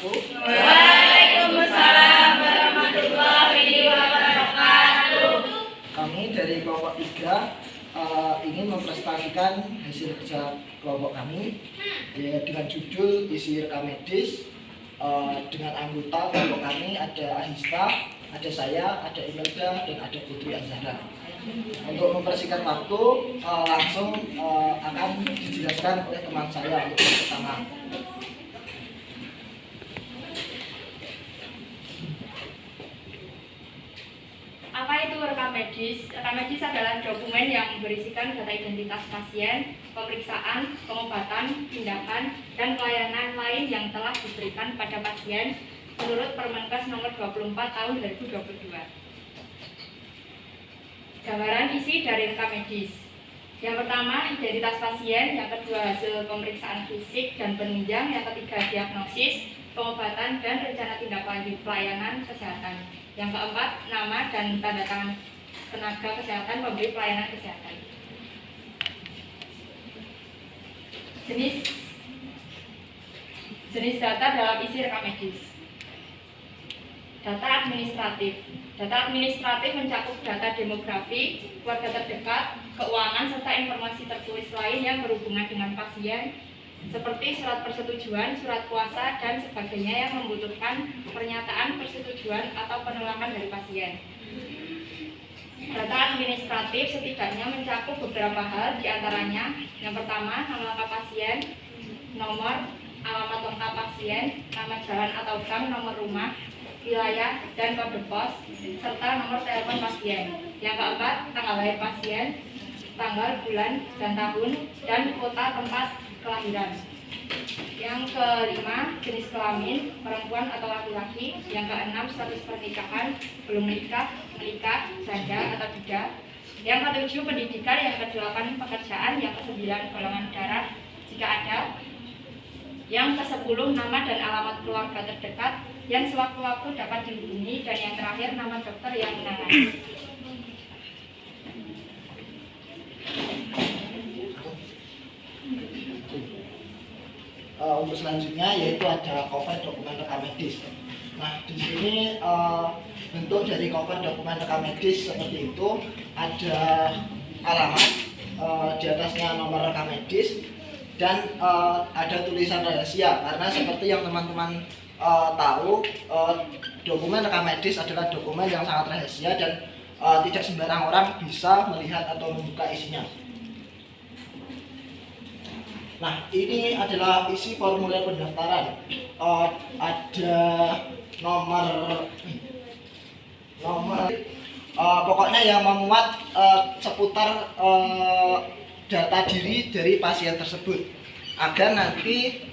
wabarakatuh. Waalaikumsalam warahmatullahi wabarakatuh. Kami dari kelompok 3 ingin mempresentasikan hasil kerja kelompok kami dengan judul isi rekam medis. Dengan anggota kelompok kami ada Ahista, ada saya, ada Imelda, dan ada Putri Azhara. Untuk mempersingkat waktu, langsung akan dijelaskan oleh teman saya untuk yang pertama. Apa itu rekam medis? Rekam medis adalah dokumen yang berisikan data identitas pasien, pemeriksaan, pengobatan, tindakan, dan pelayanan lain yang telah diberikan pada pasien menurut Permenkes nomor 24 tahun 2022. Gambaran isi dari rekam medis. Yang pertama, identitas pasien. Yang kedua, hasil pemeriksaan fisik dan penunjang. Yang ketiga, diagnosis, pengobatan, dan rencana tindak lanjut pelayanan kesehatan. Yang keempat, nama dan tanda tangan tenaga kesehatan pemberi pelayanan kesehatan. Jenis data dalam isi rekam medis. Data administratif. Data administratif mencakup data demografi, keluarga terdekat, keuangan, serta informasi tertulis lain yang berhubungan dengan pasien, seperti surat persetujuan, surat kuasa, dan sebagainya yang membutuhkan pernyataan persetujuan atau penolakan dari pasien. Data administratif setidaknya mencakup beberapa hal, diantaranya yang pertama, nama lengkap pasien, nomor, alamat lengkap pasien, nama jalan atau gang, nomor rumah, wilayah, dan kode pos, serta nomor telepon pasien. Yang keempat, tanggal lahir pasien, tanggal, bulan, dan tahun, dan kota tempat kelahiran. Yang kelima, jenis kelamin, perempuan atau laki-laki. Yang keenam, status pernikahan, belum menikah, menikah, janda atau tidak. Yang ketujuh, pendidikan. Yang kedelapan, pekerjaan. Yang kesembilan, golongan darah jika ada. Yang ke-10, nama dan alamat keluarga terdekat yang sewaktu-waktu dapat dihubungi, dan yang terakhir, nama dokter yang menangani. Untuk selanjutnya yaitu ada cover dokumen rekam medis. Nah, di sini bentuk dari cover dokumen rekam medis seperti itu, ada alamat, di atasnya nomor rekam medis, dan ada tulisan rahasia, karena seperti yang teman-teman tahu, dokumen rekam medis adalah dokumen yang sangat rahasia dan tidak sembarang orang bisa melihat atau membuka isinya. Nah, ini adalah isi formulir pendaftaran. Ada nomor pokoknya yang memuat seputar data diri dari pasien tersebut, agar nanti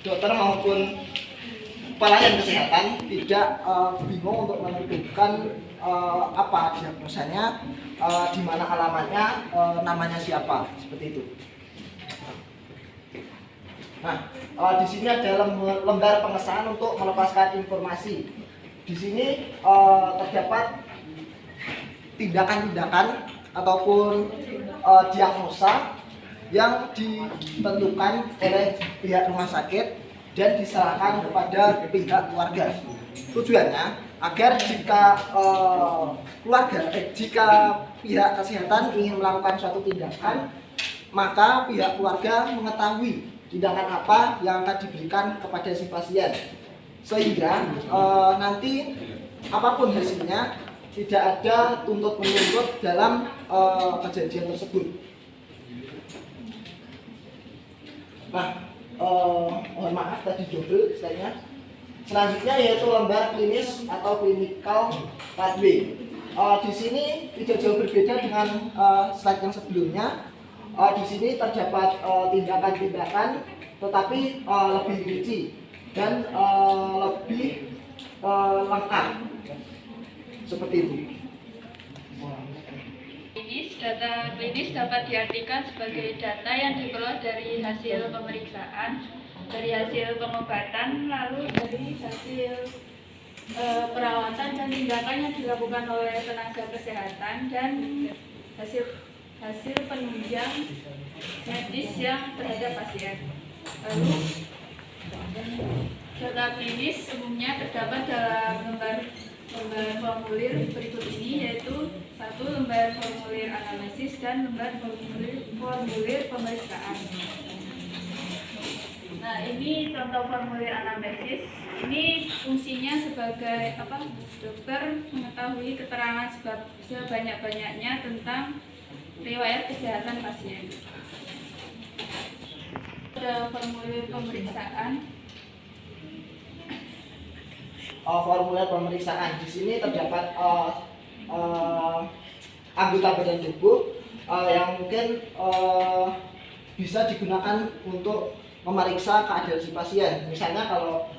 dokter maupun pelayan kesehatan tidak bingung untuk menentukan apa diagnosanya, di mana alamatnya, namanya siapa, seperti itu. Nah, di sini ada lembar pengesahan untuk melepaskan informasi. Di sini terdapat tindakan-tindakan ataupun diagnosa yang ditentukan oleh pihak rumah sakit dan diserahkan kepada pihak keluarga. Tujuannya agar jika pihak kesehatan ingin melakukan suatu tindakan, maka pihak keluarga mengetahui tindakan apa yang akan diberikan kepada si pasien, sehingga nanti apapun hasilnya tidak ada tuntut menuntut dalam kejadian tersebut. Nah, mohon maaf tadi double slide-nya. Selanjutnya yaitu lembar klinis atau clinical pathway. Di sini tidak jauh berbeda dengan slide yang sebelumnya. Di sini terdapat tindakan-tindakan, tetapi lebih rinci dan lebih lengkap, seperti itu. Data klinis dapat diartikan sebagai data yang diperoleh dari hasil pemeriksaan, dari hasil pengobatan, lalu dari hasil perawatan dan tindakan yang dilakukan oleh tenaga kesehatan, dan hasil hasil penunjang medis yang terhadap pasien. Lalu data klinis umumnya terdapat dalam lembar formulir berikut ini, yaitu 1. Lembar formulir anamnesis dan lembar formulir pemeriksaan. Nah, ini contoh formulir anamnesis. Ini fungsinya sebagai dokter mengetahui keterangan sebanyak-banyaknya tentang riwayat kesehatan pasien. Ada formulir pemeriksaan. Formulir pemeriksaan di sini terdapat anggota badan tubuh yang mungkin bisa digunakan untuk memeriksa keadaan si pasien. Misalnya kalau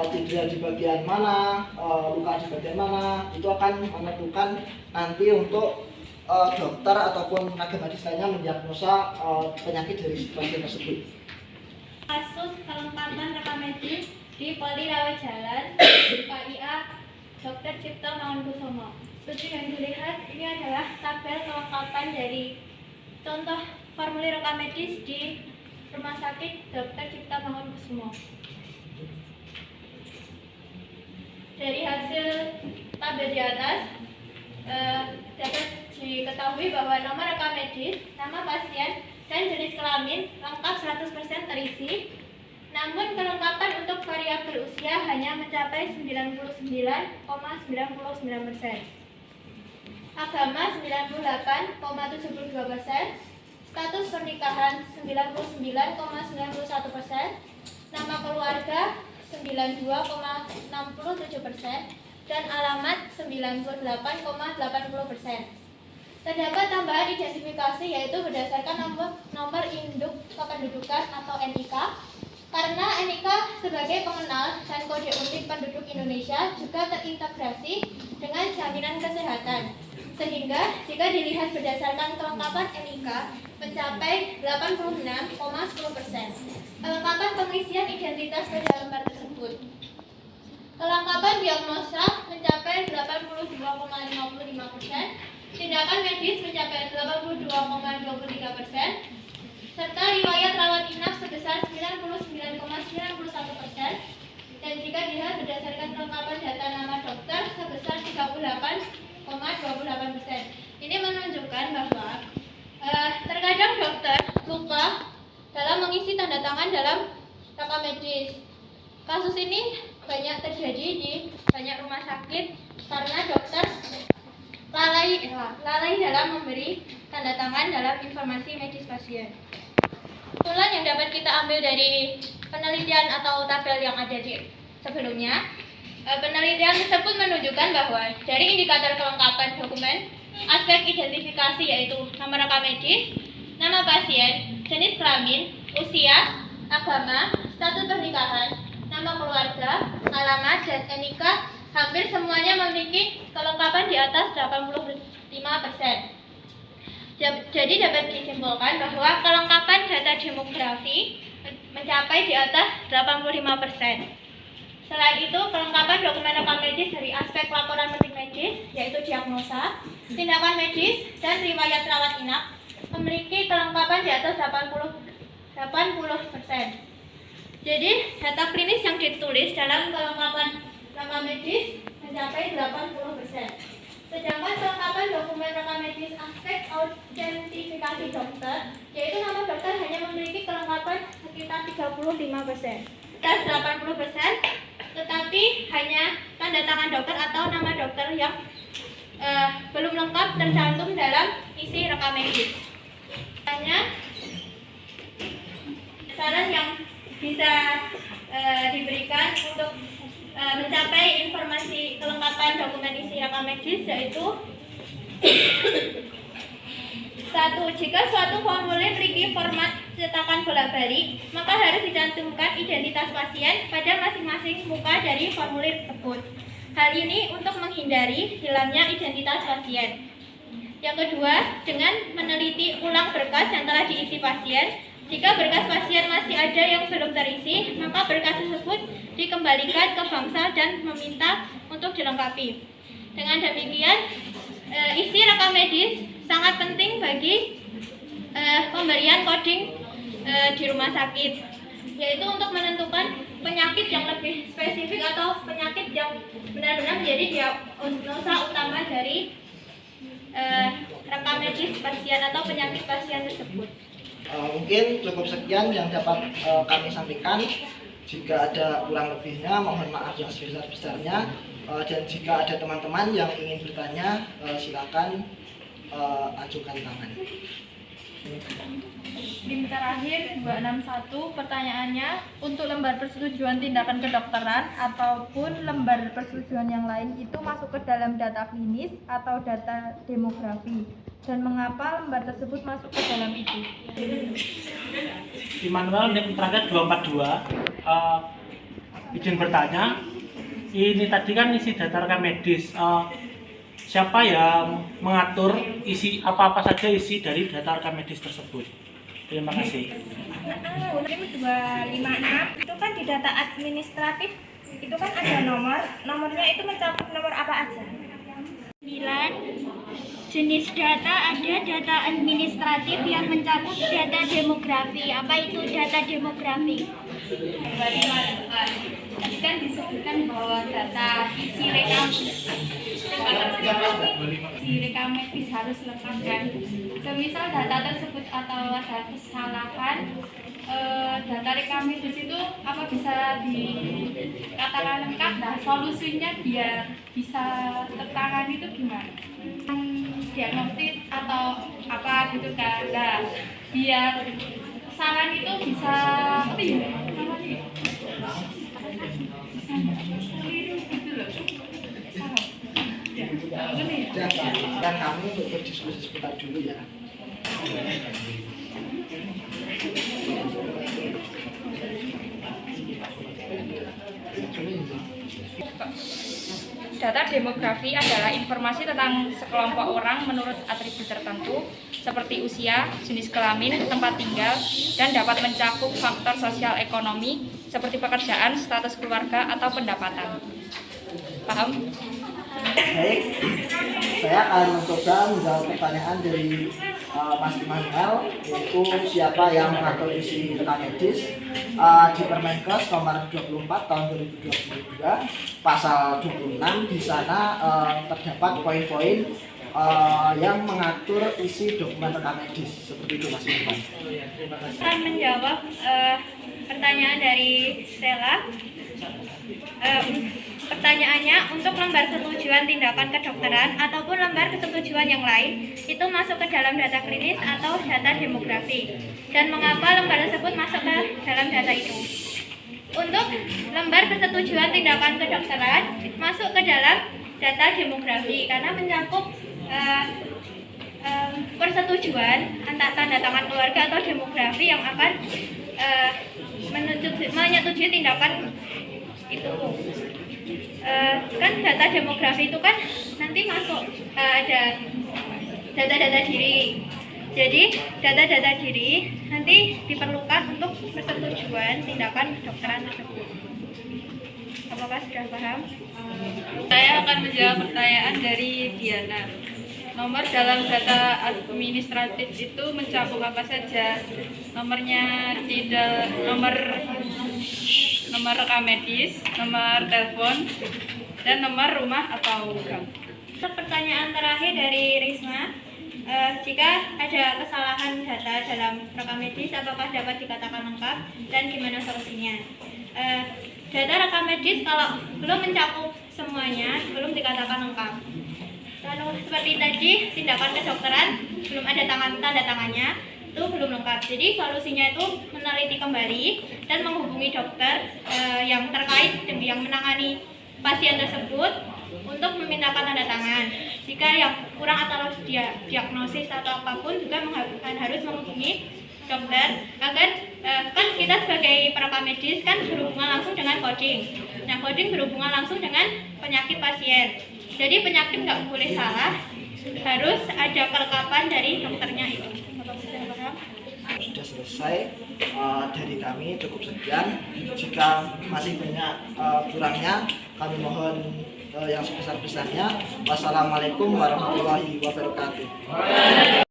cedera di bagian mana, luka di bagian mana, itu akan menentukan nanti untuk dokter ataupun tenaga medis lainnya mendiagnosa penyakit dari si pasien tersebut. Kasus kelengkapan rekam medis di Polri Rawat Jalan, KIA Dr. Cipto Mangunkusumo. Seperti yang dilihat, ini adalah tabel kelengkapan dari contoh formulir rekam medis di Rumah Sakit Dr. Cipto Mangunkusumo. Dari hasil tabel di atas dapat diketahui bahwa nomor rekam medis, nama pasien, dan jenis kelamin lengkap 100% terisi. Namun kelengkapan untuk variabel usia hanya mencapai 99,99%. Agama 98,72%. Status pernikahan 99,91%. Nama keluarga 92,67%. Dan alamat 98,80%. Terdapat tambahan identifikasi, yaitu berdasarkan nomor induk kependudukan atau NIK. Karena NIK sebagai pengenal dan kode unik penduduk Indonesia juga terintegrasi dengan jaminan kesehatan. Sehingga jika dilihat berdasarkan kelengkapan NIK mencapai 86,10%. Kelengkapan pengisian identitas pada lembar tersebut. Kelengkapan diagnosa mencapai 82,55%. Tindakan medis mencapai 82,23%. Serta riwayat rawat inap sebesar 99,91%, dan jika dilihat berdasarkan kelengkapan data nama dokter sebesar 38,28%. Ini menunjukkan bahwa terkadang dokter lupa dalam mengisi tanda tangan dalam rekam medis. Kasus ini banyak terjadi di banyak rumah sakit karena dokter lalai dalam memberi tanda tangan dalam informasi medis pasien. Kesimpulan yang dapat kita ambil dari penelitian atau tabel yang ada di sebelumnya, penelitian tersebut menunjukkan bahwa dari indikator kelengkapan dokumen, aspek identifikasi yaitu nomor rekam medis, nama pasien, jenis kelamin, usia, agama, status pernikahan, nama keluarga, alamat, dan NIK hampir semuanya memiliki kelengkapan di atas 85%. Jadi dapat disimpulkan bahwa kelengkapan data demografi mencapai di atas 85%. Selain itu, kelengkapan dokumen rekam medis dari aspek laporan penting medis, yaitu diagnosa, tindakan medis, dan riwayat rawat inap, memiliki kelengkapan di atas 80%. Jadi, data klinis yang ditulis dalam kelengkapan rekam medis mencapai 80%. Sedangkan kelengkapan dokumen rekam medis aspek autentifikasi dokter, yaitu nama dokter hanya memiliki kelengkapan sekitar 35%. Atas 80%, tetapi hanya tanda tangan dokter atau nama dokter yang belum lengkap tercantum dalam isi rekam medis. Hanya saran yang bisa diberikan untuk mencapai informasi kelengkapan dokumen isi rekam medis, yaitu 1. Jika suatu formulir memiliki format cetakan bolak-balik, maka harus dicantumkan identitas pasien pada masing-masing muka dari formulir tersebut. Hal ini untuk menghindari hilangnya identitas pasien. Yang kedua, dengan meneliti ulang berkas yang telah diisi pasien. Jika berkas pasien masih ada yang belum terisi, maka berkas tersebut dikembalikan ke bangsal dan meminta untuk dilengkapi. Dengan demikian, isi rekam medis sangat penting bagi pemberian coding di rumah sakit, yaitu untuk menentukan penyakit yang lebih spesifik atau penyakit yang benar-benar menjadi diagnosa utama dari rekam medis pasien atau penyakit pasien tersebut. Mungkin cukup sekian yang dapat kami sampaikan. Jika ada kurang lebihnya, mohon maaf yang sebesar-besarnya. Dan jika ada teman-teman yang ingin bertanya, silakan ajukan tangan. Tim terakhir 261, pertanyaannya, untuk lembar persetujuan tindakan kedokteran ataupun lembar persetujuan yang lain itu masuk ke dalam data klinis atau data demografi, dan mengapa lembar tersebut masuk ke dalam itu? Di manual yang terakhir 242, izin bertanya, ini tadi kan isi data rekam medis, siapa yang mengatur isi apa-apa saja isi dari data rekam medis tersebut? Terima kasih. Tim 256 itu kan di data administratif itu kan ada nomornya itu mencakup nomor apa aja? 9. Jenis data ada data administratif yang mencakup data demografi. Apa itu data demografi? Tadi kan disebutkan bahwa data isi rekam medis harus lengkap kan. Semisal data tersebut atau ada kesalahan data rekam medis itu apa bisa dikatakan lengkap? Nah, solusinya biar bisa tertangani itu gimana? Diagnostik atau apa gitu kan? Nah, biar kesalahan itu bisa apa ya? Dan kami untuk berdiskusi sebentar dulu ya. Data demografi adalah informasi tentang sekelompok orang menurut atribut tertentu seperti usia, jenis kelamin, tempat tinggal, dan dapat mencakup faktor sosial ekonomi seperti pekerjaan, status keluarga, atau pendapatan. Paham? Baik, saya akan mencoba menjawab pertanyaan dari Mas Immanuel, yaitu siapa yang mengatur isi rekam medis. Di Permenkes nomor 24 tahun 2022 pasal 26 di sana terdapat poin-poin yang mengatur isi dokumen rekam medis. Seperti itu Mas Immanuel. Akan menjawab pertanyaan dari Stella. Pertanyaannya, untuk lembar persetujuan tindakan kedokteran ataupun lembar persetujuan yang lain itu masuk ke dalam data klinis atau data demografi, dan mengapa lembar tersebut masuk ke dalam data itu? Untuk lembar persetujuan tindakan kedokteran masuk ke dalam data demografi karena mencakup persetujuan antara tanda tangan keluarga atau demografi yang akan menyetujui tindakan itu. Kan data demografi itu kan nanti masuk ada data-data diri. Jadi data-data diri nanti diperlukan untuk persetujuan tindakan kedokteran tersebut. Apakah sudah paham? Saya akan menjawab pertanyaan dari Diana. Nomor dalam data administratif itu mencakup apa saja? Nomornya tidak nomor rekam medis, nomor telepon, dan nomor rumah atau gang. Untuk pertanyaan terakhir dari Risma, jika ada kesalahan data dalam rekam medis, apakah dapat dikatakan lengkap dan gimana solusinya? Data rekam medis kalau belum mencakup semuanya, belum dikatakan lengkap. Lalu seperti tadi, tindakan kedokteran belum ada tanda tangannya, itu belum lengkap. Jadi solusinya itu meneliti kembali dan menghubungi dokter yang terkait dengan yang menangani pasien tersebut untuk memintakan tanda tangan. Jika yang kurang atau diagnosis atau apapun juga harus menghubungi dokter agar kan kita sebagai perekam medis kan berhubungan langsung dengan coding. Nah, coding berhubungan langsung dengan penyakit pasien. Jadi penyakit nggak boleh salah, harus ada kelengkapan dari dokternya itu. Sudah selesai dari kami, cukup sekian. Jika masih banyak kurangnya, kami mohon yang sebesar-besarnya. Wassalamualaikum warahmatullahi wabarakatuh.